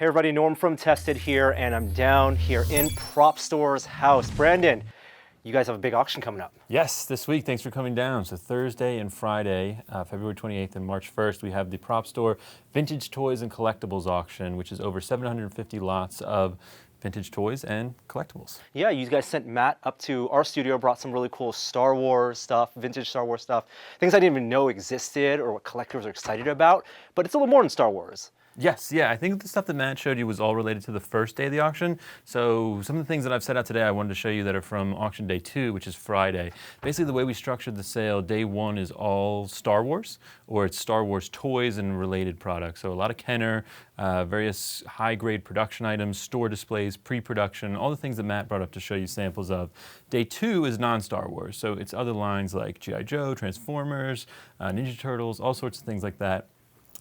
Hey everybody, Norm from Tested here, and I'm down here in Prop Store's house. Brandon, you guys have a big auction coming up. Yes, this week. Thanks for coming down. So Thursday and Friday, February 28th and March 1st, we have the Prop Store Vintage Toys and Collectibles auction, which is over 750 lots of vintage toys and collectibles. Yeah, you guys sent Matt up to our studio, brought some really cool Star Wars stuff, vintage Star Wars stuff, things I didn't even know existed or what collectors are excited about, but it's a little more than Star Wars. Yes, yeah, I think the stuff that Matt showed you was all related to the first day of the auction. So some of the things that I've set out today I wanted to show you that are from auction day 2, which is Friday. Basically the way we structured the sale, day 1 is all Star Wars, or it's Star Wars toys and related products. So a lot of Kenner, various high-grade production items, store displays, pre-production, all the things that Matt brought up to show you samples of. Day 2 is non-Star Wars, so it's other lines like G.I. Joe, Transformers, Ninja Turtles, all sorts of things like that.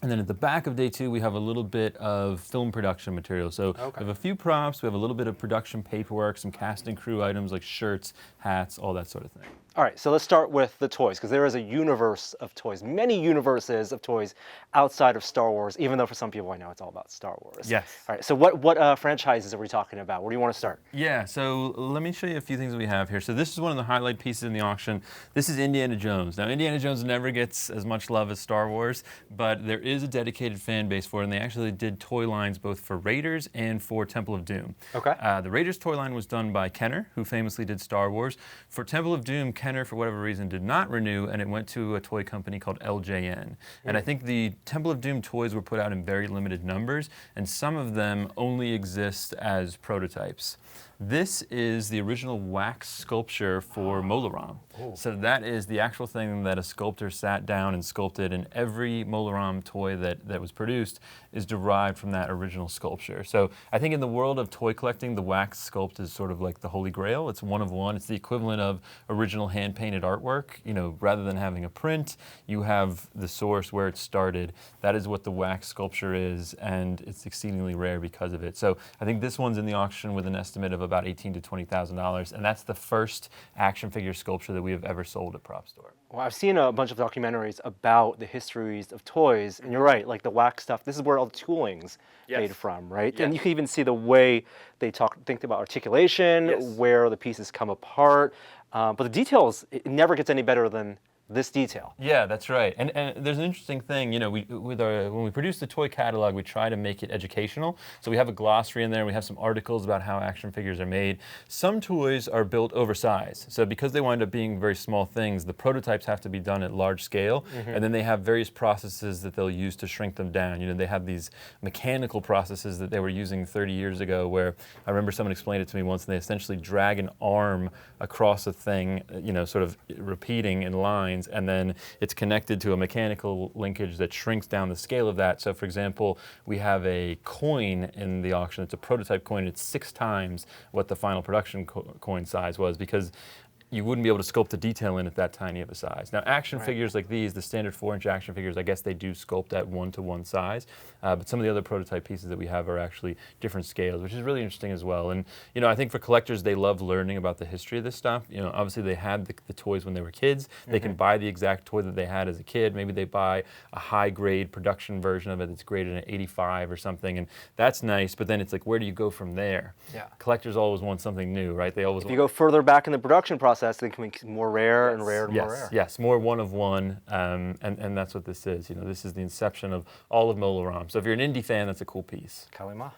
And then at the back of day 2, we have a little bit of film production material. So we have a few props, we have a little bit of production paperwork, some cast and crew items like shirts, hats, all that sort of thing. All right, so let's start with the toys, because there is a universe of toys, many universes of toys outside of Star Wars, even though for some people I know it's all about Star Wars. Yes. All right, so what franchises are we talking about? Where do you want to start? Yeah, so let me show you a few things that we have here. So this is one of the highlight pieces in the auction. This is Indiana Jones. Now, Indiana Jones never gets as much love as Star Wars, but there is a dedicated fan base for it, and they actually did toy lines both for Raiders and for Temple of Doom. Okay. The Raiders toy line was done by Kenner, who famously did Star Wars. For Temple of Doom, Kenner, for whatever reason, did not renew, and it went to a toy company called LJN. And I think the Temple of Doom toys were put out in very limited numbers, and some of them only exist as prototypes. This is the original wax sculpture for Molaram. So that is the actual thing that a sculptor sat down and sculpted, and every Molaram toy that was produced is derived from that original sculpture. So I think in the world of toy collecting, the wax sculpt is sort of like the holy grail. It's one of one. It's the equivalent of original hand-painted artwork. You know, rather than having a print, you have the source where it started. That is what the wax sculpture is, and it's exceedingly rare because of it. So I think this one's in the auction with an estimate of about $18,000 to $20,000, and that's the first action figure sculpture that we have ever sold at Prop Store. Well, I've seen a bunch of documentaries about the histories of toys, and you're right, like the wax stuff, this is where all the tooling's made from, right? And you can even see the way they think about articulation, where the pieces come apart, but the details, it never gets any better than this detail. Yeah, that's right. And there's an interesting thing, you know, when we produce the toy catalog, we try to make it educational. So we have a glossary in there, we have some articles about how action figures are made. Some toys are built oversized. So because they wind up being very small things, the prototypes have to be done at large scale, and then they have various processes that they'll use to shrink them down. You know, they have these mechanical processes that they were using 30 years ago, where I remember someone explained it to me once, and they essentially drag an arm across a thing, you know, sort of repeating in lines, and then it's connected to a mechanical linkage that shrinks down the scale of that. So for example, we have a coin in the auction. It's a prototype coin. It's 6 times what the final production coin size was, because you wouldn't be able to sculpt the detail in at that tiny of a size. Now, action figures like these, the standard 4-inch action figures, I guess they do sculpt at 1-to-1 size, but some of the other prototype pieces that we have are actually different scales, which is really interesting as well. And you know, I think for collectors, they love learning about the history of this stuff. You know, obviously they had the toys when they were kids. They can buy the exact toy that they had as a kid. Maybe they buy a high-grade production version of it that's graded at 85 or something, and that's nice. But then it's like, where do you go from there? Yeah. Collectors always want something new, right? They always. If you go further back in the production process, they can make more rare and rare and more rare. Yes, more one of one, and that's what this is. You know, this is the inception of all of Molaram. So if you're an indie fan, that's a cool piece. Kalima.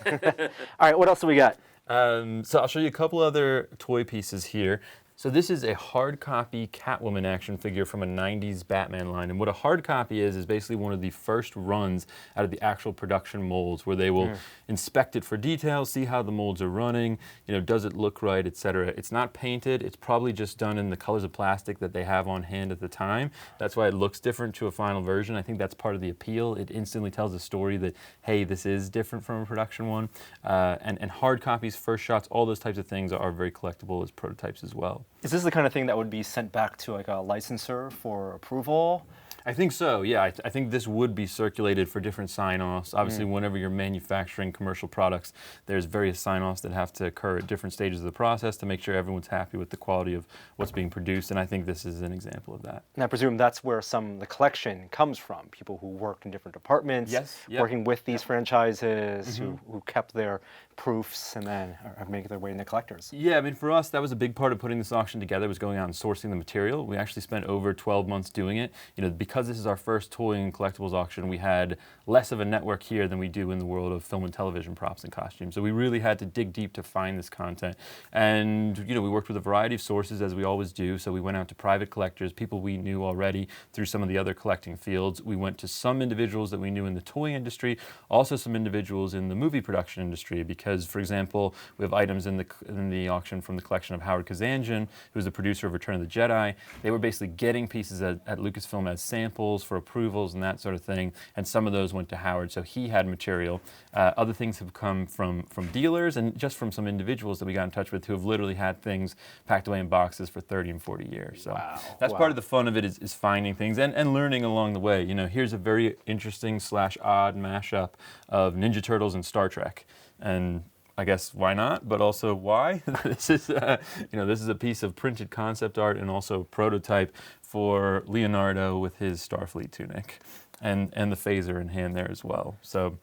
All right, what else do we got? So I'll show you a couple other toy pieces here. So this is a hard copy Catwoman action figure from a 90s Batman line. And what a hard copy is basically one of the first runs out of the actual production molds, where they will inspect it for details, see how the molds are running, you know, does it look right, etc. It's not painted. It's probably just done in the colors of plastic that they have on hand at the time. That's why it looks different to a final version. I think that's part of the appeal. It instantly tells a story that, hey, this is different from a production one. And hard copies, first shots, all those types of things are very collectible as prototypes as well. Is this the kind of thing that would be sent back to like a licensor for approval? I think so, yeah. I think this would be circulated for different sign-offs. Obviously, whenever you're manufacturing commercial products, there's various sign-offs that have to occur at different stages of the process to make sure everyone's happy with the quality of what's being produced, and I think this is an example of that. And I presume that's where some of the collection comes from, people who worked in different departments, Yes, yep. working with these franchises, who kept their proofs and then are making their way into collectors. Yeah, I mean, for us, that was a big part of putting this auction together, was going out and sourcing the material. We actually spent over 12 months doing it. You know, because this is our first toy and collectibles auction, we had less of a network here than we do in the world of film and television props and costumes. So we really had to dig deep to find this content. And, you know, we worked with a variety of sources, as we always do. So we went out to private collectors, people we knew already through some of the other collecting fields. We went to some individuals that we knew in the toy industry, also some individuals in the movie production industry, because, for example, we have items in the auction from the collection of Howard Kazanjian, who was the producer of Return of the Jedi. They were basically getting pieces at Lucasfilm as samples for approvals and that sort of thing, and some of those went to Howard, so he had material. Other things have come from dealers and just from some individuals that we got in touch with who have literally had things packed away in boxes for 30 and 40 years. So that's part of the fun of it, is finding things and learning along the way. You know, here's a very interesting / odd mashup of Ninja Turtles and Star Trek. And I guess why not, but also why? This is, this is a piece of printed concept art and also prototype for Leonardo with his Starfleet tunic, and the phaser in hand there as well. So,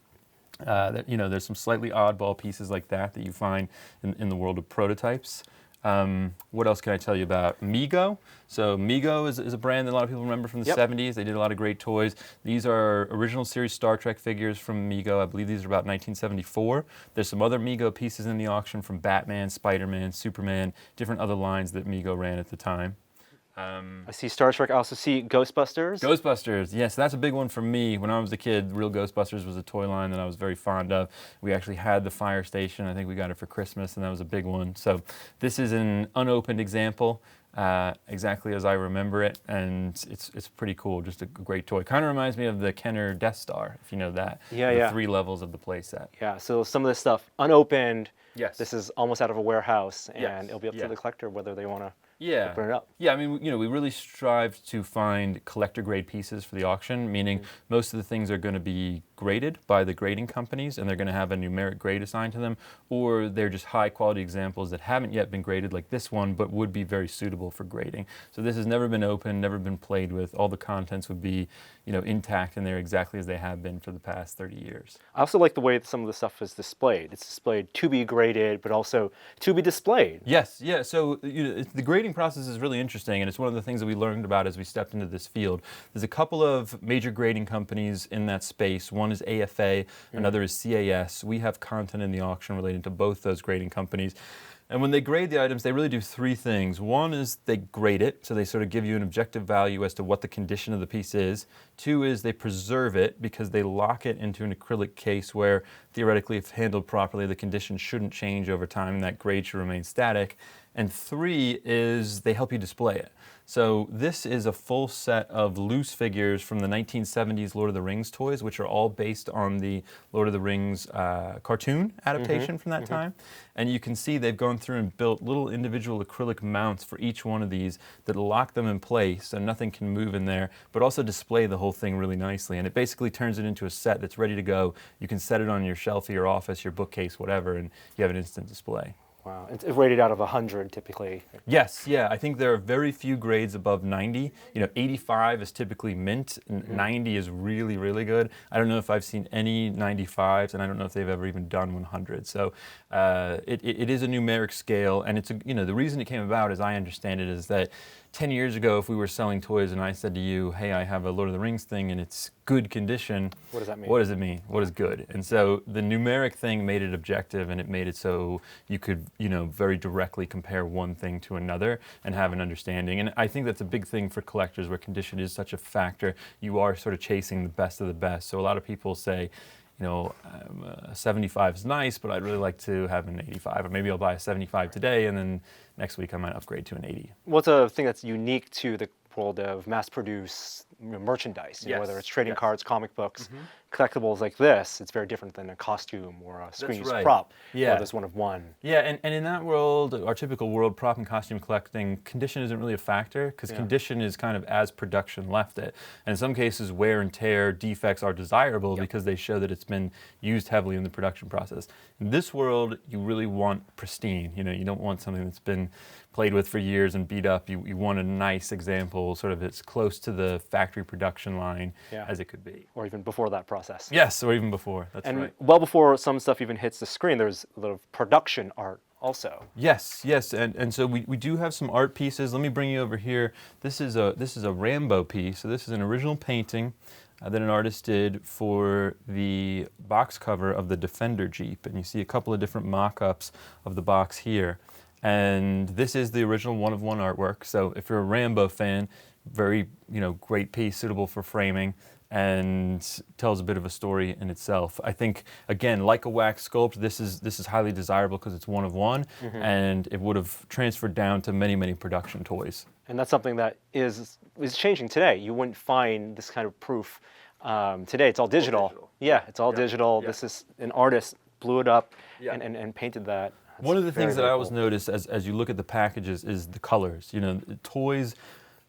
there's some slightly oddball pieces like that you find in the world of prototypes. What else can I tell you about? Mego. So Mego is a brand that a lot of people remember from the 70s. They did a lot of great toys. These are original series Star Trek figures from Mego. I believe these are about 1974. There's some other Mego pieces in the auction from Batman, Spider-Man, Superman, different other lines that Mego ran at the time. I see Star Trek. I also see Ghostbusters. Ghostbusters, yes, that's a big one for me. When I was a kid, real Ghostbusters was a toy line that I was very fond of. We actually had the fire station. I think we got it for Christmas, and that was a big one. So this is an unopened example, exactly as I remember it, and it's pretty cool. Just a great toy. Kind of reminds me of the Kenner Death Star, if you know that. The 3 levels of the playset. Yeah. So some of this stuff unopened. Yes. This is almost out of a warehouse, and it'll be up to the collector whether they want to. Open it up. Yeah, I mean, we really strive to find collector-grade pieces for the auction, meaning most of the things are going to be graded by the grading companies, and they're going to have a numeric grade assigned to them, or they're just high-quality examples that haven't yet been graded, like this one, but would be very suitable for grading. So this has never been opened, never been played with. All the contents would be, intact and they're exactly as they have been for the past 30 years. I also like the way that some of the stuff is displayed. It's displayed to be graded, but also to be displayed. Yes, yeah. So the grading process is really interesting, and it's one of the things that we learned about as we stepped into this field. There's a couple of major grading companies in that space. One is AFA, another is CAS. We have content in the auction related to both those grading companies. And when they grade the items, they really do 3 things. One is they grade it, so they sort of give you an objective value as to what the condition of the piece is. 2 is they preserve it because they lock it into an acrylic case where, theoretically, if handled properly, the condition shouldn't change over time and that grade should remain static. And 3 is they help you display it. So this is a full set of loose figures from the 1970s Lord of the Rings toys, which are all based on the Lord of the Rings cartoon adaptation from that time. And you can see they've gone through and built little individual acrylic mounts for each one of these that lock them in place so nothing can move in there, but also display the whole thing really nicely. And it basically turns it into a set that's ready to go. You can set it on your shelf of your office, your bookcase, whatever, and you have an instant display. Wow. It's rated out of 100 typically. Yes, yeah. I think there are very few grades above 90. 85 is typically mint, and 90 is really, really good. I don't know if I've seen any 95s, and I don't know if they've ever even done 100. So it is a numeric scale, and it's the reason it came about, as I understand it, is that 10 years ago, if we were selling toys and I said to you, hey, I have a Lord of the Rings thing and it's good condition. What does that mean? What does it mean? What is good? And so the numeric thing made it objective, and it made it so you could, very directly compare one thing to another and have an understanding. And I think that's a big thing for collectors where condition is such a factor. You are sort of chasing the best of the best. So a lot of people say, a 75 is nice, but I'd really like to have an 85, or maybe I'll buy a 75 today, and then next week I might upgrade to an 80. What's a thing that's unique to the world of mass-produced merchandise? Whether it's trading cards, comic books, collectibles like this, it's very different than a costume or a screen use right. prop. Yeah. Or this one of one. Yeah, and in that world, our typical world, prop and costume collecting, condition isn't really a factor because condition is kind of as production left it. And in some cases, wear and tear defects are desirable because they show that it's been used heavily in the production process. In this world, you really want pristine. You know, you don't want something that's been played with for years and beat up. You want a nice example, sort of as close to the factory production line as it could be. Or even before that process. Yes, or even before. That's and right. well before some stuff even hits the screen, there's a little production art also. Yes, yes, and so we do have some art pieces. Let me bring you over here. This is a Rambo piece. So this is an original painting that an artist did for the box cover of the Defender Jeep, and you see a couple of different mock-ups of the box here. And this is the original one-of-one artwork. So if you're a Rambo fan, very great piece, suitable for framing, and tells a bit of a story in itself. I think, again, like a wax sculpt, this is highly desirable because it's one of one, and it would have transferred down to many, many production toys. And that's something that is changing today. You wouldn't find this kind of proof today. It's all digital. Yeah, it's all digital. This is an artist blew it up and painted that. That's one of the things that I always cool. notice as you look at the packages is the colors. Toys,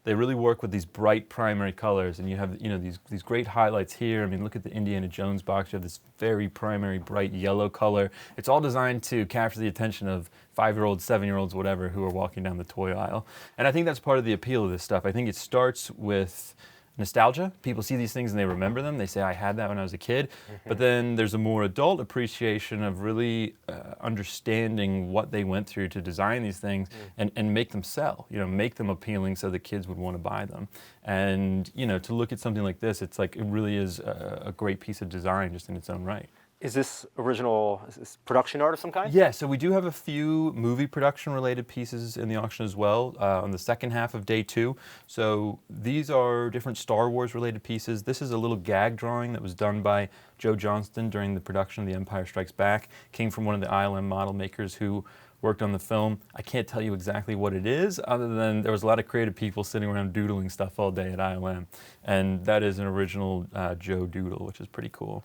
they really work with these bright primary colors, and you have these great highlights here. I mean, look at the Indiana Jones box. You have this very primary bright yellow color. It's all designed to capture the attention of 5-year-olds, 7-year-olds, whatever, who are walking down the toy aisle. And I think that's part of the appeal of this stuff. I think it starts with nostalgia. People see these things and they remember them. They say, I had that when I was a kid. But then there's a more adult appreciation of really understanding what they went through to design these things and make them sell, make them appealing so the kids would want to buy them. And, to look at something like this, it's like it really is a great piece of design just in its own right. Is this production art of some kind? Yeah, so we do have a few movie production related pieces in the auction as well on the second half of day 2. So these are different Star Wars related pieces. This is a little gag drawing that was done by Joe Johnston during the production of The Empire Strikes Back. Came from one of the ILM model makers who worked on the film. I can't tell you exactly what it is, other than there was a lot of creative people sitting around doodling stuff all day at ILM. And that is an original Joe doodle, which is pretty cool.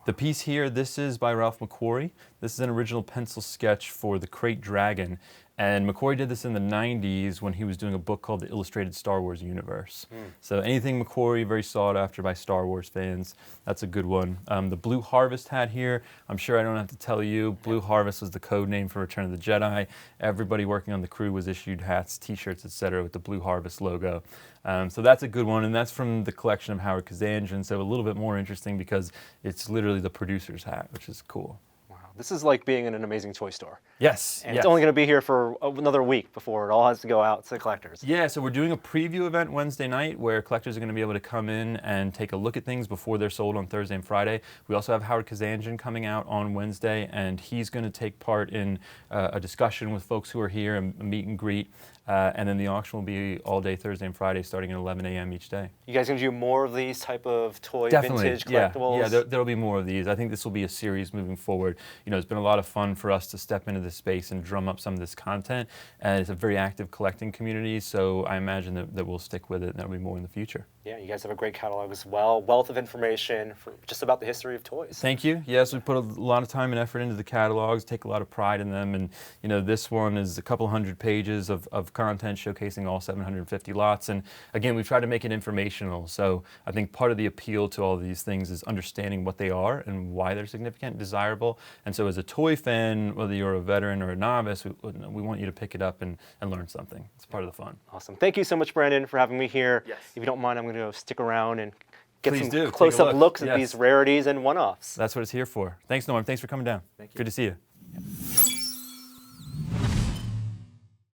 The piece here, this is by Ralph Mcquarrie. This is an original pencil sketch for the Crate Dragon. And Mcquarrie did this in the 90s when he was doing a book called The Illustrated Star Wars Universe. So anything Mcquarrie, very sought after by Star Wars fans. That's a good one. The Blue Harvest hat here, I'm sure I don't have to tell you, Blue Harvest was the code name for Return of the Jedi. Everybody working on the crew was issued hats, t-shirts, etc. with the Blue Harvest logo. So that's a good one, and that's from the collection of Howard Kazanjian, so a little bit more interesting because it's literally the producer's hat, which is cool. Wow, this is like being in an amazing toy store. Yes. And it's only going to be here for another week before it all has to go out to the collectors. Yeah, so we're doing a preview event Wednesday night where collectors are going to be able to come in and take a look at things before they're sold on Thursday and Friday. We also have Howard Kazanjian coming out on Wednesday, and he's going to take part in a discussion with folks who are here, a meet and greet. And then the auction will be all day Thursday and Friday starting at 11 a.m. each day. You guys going to do more of these type of toy Definitely. vintage collectibles? Yeah, there'll be more of these. I think this will be a series moving forward. It's been a lot of fun for us to step into this space and drum up some of this content. And it's a very active collecting community, so I imagine that we'll stick with it and there'll be more in the future. Yeah, you guys have a great catalog as well. Wealth of information for just about the history of toys. Thank you. Yes, we put a lot of time and effort into the catalogs, take a lot of pride in them. And, this one is a couple hundred pages of content showcasing all 750 lots. And again, we've tried to make it informational. So I think part of the appeal to all of these things is understanding what they are and why they're significant and desirable. And so as a toy fan, whether you're a veteran or a novice, we want you to pick it up and learn something. It's part of the fun. Awesome. Thank you so much, Brandon, for having me here. Yes. If you don't mind, I'm going to go stick around and get Please some do. close-up Take a looks look. at these rarities and one-offs. That's what it's here for. Thanks, Norm. Thanks for coming down. Thank you. Good to see you.